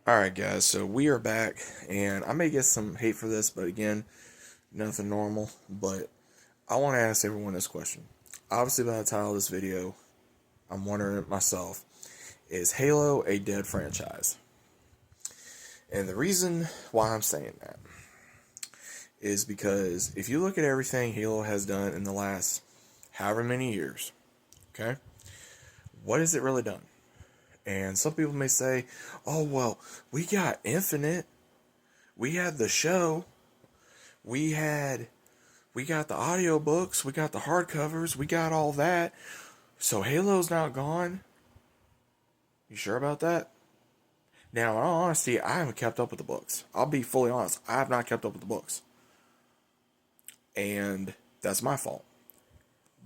Alright, guys, so we are back, and I may get some hate for this, but again, nothing normal. But I want to ask everyone this question. Obviously, by the title of this video, I'm wondering it myself, is Halo a dead franchise? And the reason why I'm saying that is because if you look at everything Halo has done in the last however many years, okay, what has it really done? And some people may say, oh, well, we got Infinite, we had the show, we had we got the audiobooks, we got the hardcovers, we got all that. So Halo's not gone. You sure about that? Now, in all honesty, I haven't kept up with the books. I'll be fully honest. I have not kept up with the books. And that's my fault.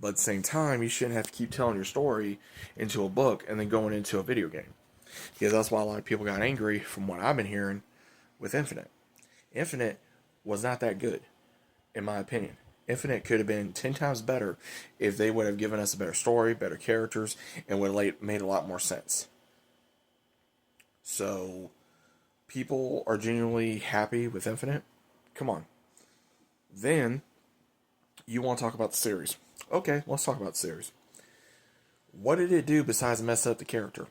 But at the same time, you shouldn't have to keep telling your story into a book and then going into a video game. Because that's why a lot of people got angry from what I've been hearing with Infinite. Infinite was not that good, in my opinion. Infinite could have been 10 times better if they would have given us a better story, better characters, and would have made a lot more sense. So, people are genuinely happy with Infinite? Come on. Then, you want to talk about the series. Okay, let's talk about the series. What did it do besides mess up the character?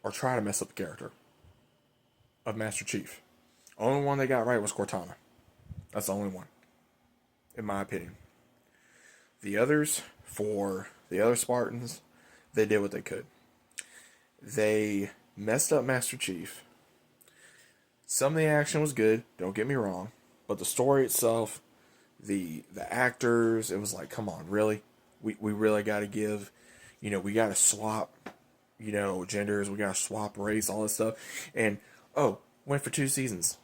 Or try to mess up the character of Master Chief? Only one they got right was Cortana. That's the only one, in my opinion. The others, for the other Spartans, they did what they could. They messed up Master Chief. Some of the action was good, don't get me wrong, but the story itself, the actors, it was like, come on, really? We really got to give, we got to swap, genders, we got to swap race, all this stuff. And, oh, went for 2 seasons.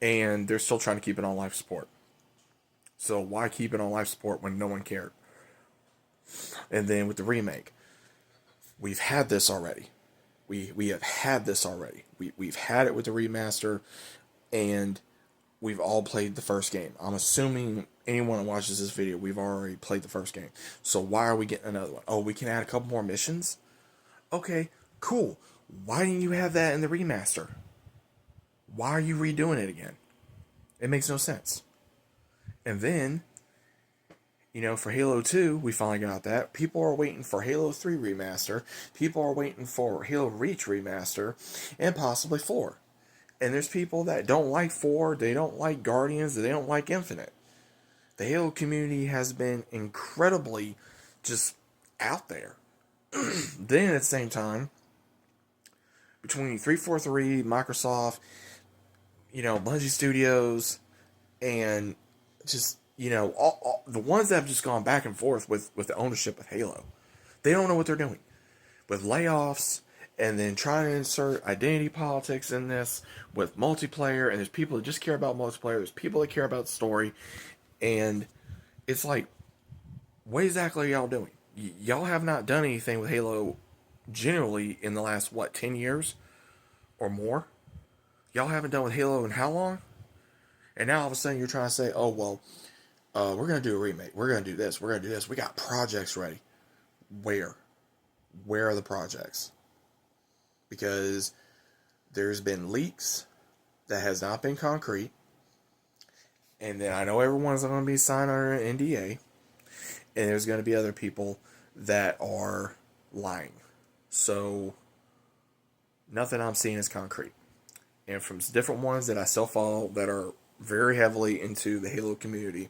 And they're still trying to keep it on life support. So why keep it on life support when no one cared? And then with the remake, we've had this already. We have had this already. We've had it with the remaster, and we've all played the first game. I'm assuming anyone that watches this video, we've already played the first game. So why are we getting another one? Oh, we can add a couple more missions? Okay, cool. Why didn't you have that in the remaster? Why are you redoing it again? It makes no sense. And then, for Halo 2, we finally got that. People are waiting for Halo 3 remaster. People are waiting for Halo Reach remaster. And possibly 4. And there's people that don't like 4, they don't like Guardians, they don't like Infinite. The Halo community has been incredibly just out there. Then at the same time, between 343, Microsoft, Bungie Studios, and just, all the ones that have just gone back and forth with the ownership of Halo. They don't know what they're doing. With layoffs, and then trying to insert identity politics in this with multiplayer, and there's people that just care about multiplayer, there's people that care about the story, and it's like, what exactly are y'all doing? Y'all have not done anything with Halo generally in the last, 10 years or more? Y'all haven't done with Halo in how long? And now all of a sudden you're trying to say, oh, well, we're going to do a remake. We're going to do this. We're going to do this. We got projects ready. Where? Where are the projects? Because there's been leaks that has not been concrete. And then I know everyone's going to be signed under an NDA. And there's going to be other people that are lying. So, nothing I'm seeing is concrete. And from different ones that I still follow that are very heavily into the Halo community,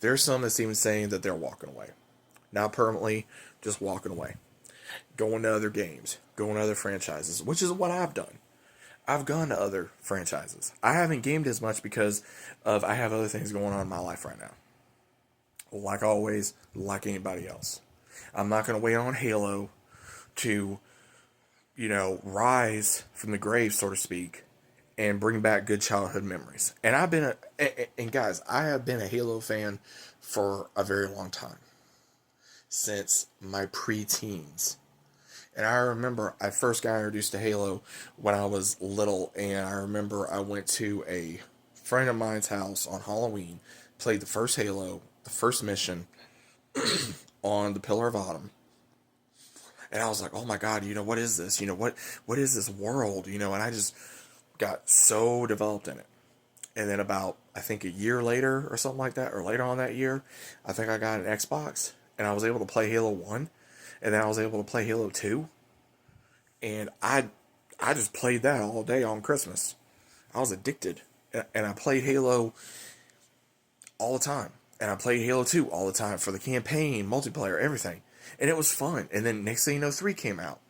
there's some that's even saying that they're walking away. Not permanently, just walking away. Going to other games, going to other franchises, which is what I've done. I've gone to other franchises. I haven't gamed as much because I have other things going on in my life right now. Like always, like anybody else. I'm not going to wait on Halo to, rise from the grave, so to speak, and bring back good childhood memories. And guys, I have been a Halo fan for a very long time. Since my pre-teens. And I remember I first got introduced to Halo when I was little, and I remember I went to a friend of mine's house on Halloween, played the first Halo, the first mission on the Pillar of Autumn, And I was like, oh my God, what is this? What is this world? And I just got so developed in it. And then about, I think a year later or something like that, or later on that year, I think I got an Xbox and I was able to play Halo 1, and then I was able to play Halo 2, and I just played that all day on Christmas. I was addicted, and I played Halo all the time, and I played Halo 2 all the time for the campaign, multiplayer, everything, and it was fun. And then next thing you know, 3 came out,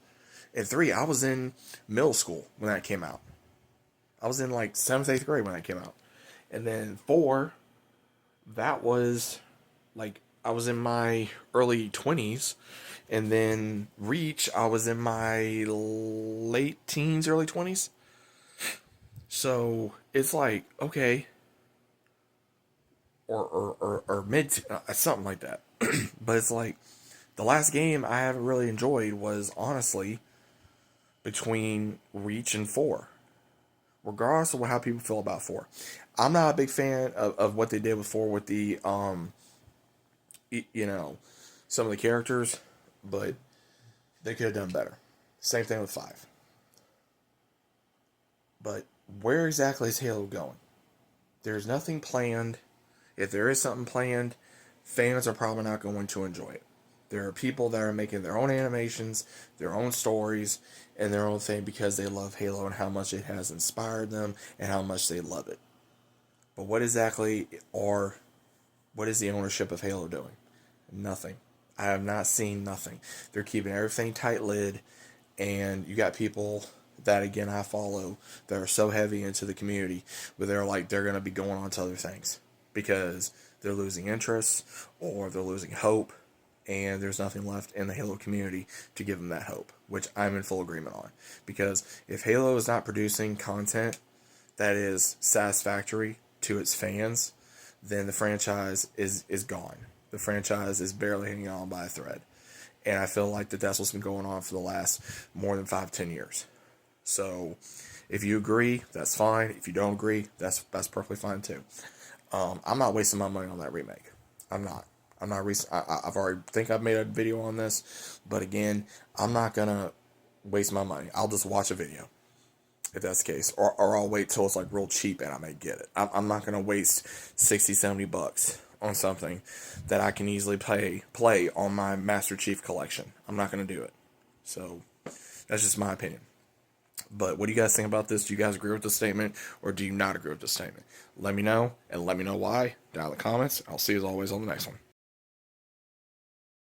and 3, I was in middle school when that came out. I was in like 7th, 8th grade when that came out. And then 4, that was like, I was in my early 20s. And then Reach, I was in my late teens, early 20s. So it's like, okay, or mid, something like that. But it's like, the last game I haven't really enjoyed was honestly between Reach and 4. Regardless of how people feel about 4. I'm not a big fan of what they did with 4 with the, some of the characters, but they could have done better. Same thing with 5. But where exactly is Halo going? There's nothing planned. If there is something planned, fans are probably not going to enjoy it. There are people that are making their own animations, their own stories, and their own thing because they love Halo and how much it has inspired them and how much they love it. But what exactly, or what is the ownership of Halo doing? Nothing. I have not seen nothing. They're keeping everything tight-lid, and you got people that, again, I follow that are so heavy into the community where they're like, they're going to be going on to other things because they're losing interest or they're losing hope, and there's nothing left in the Halo community to give them that hope, which I'm in full agreement on. Because if Halo is not producing content that is satisfactory to its fans, then the franchise is gone. The franchise is barely hanging on by a thread. And I feel like that's what's been going on for the last more than 5-10 years. So if you agree, that's fine. If you don't agree, that's perfectly fine too. I'm not wasting my money on that remake. I'm not. I've already think I've made a video on this, but again, I'm not gonna waste my money. I'll just watch a video if that's the case, or I'll wait till it's like real cheap and I may get it. I'm not gonna waste $60-$70 on something that I can easily play on my Master Chief collection. I'm not gonna do it. So that's just my opinion. But what do you guys think about this? Do you guys agree with the statement, or do you not agree with the statement? Let me know, and let me know why down in the comments. I'll see you as always on the next one.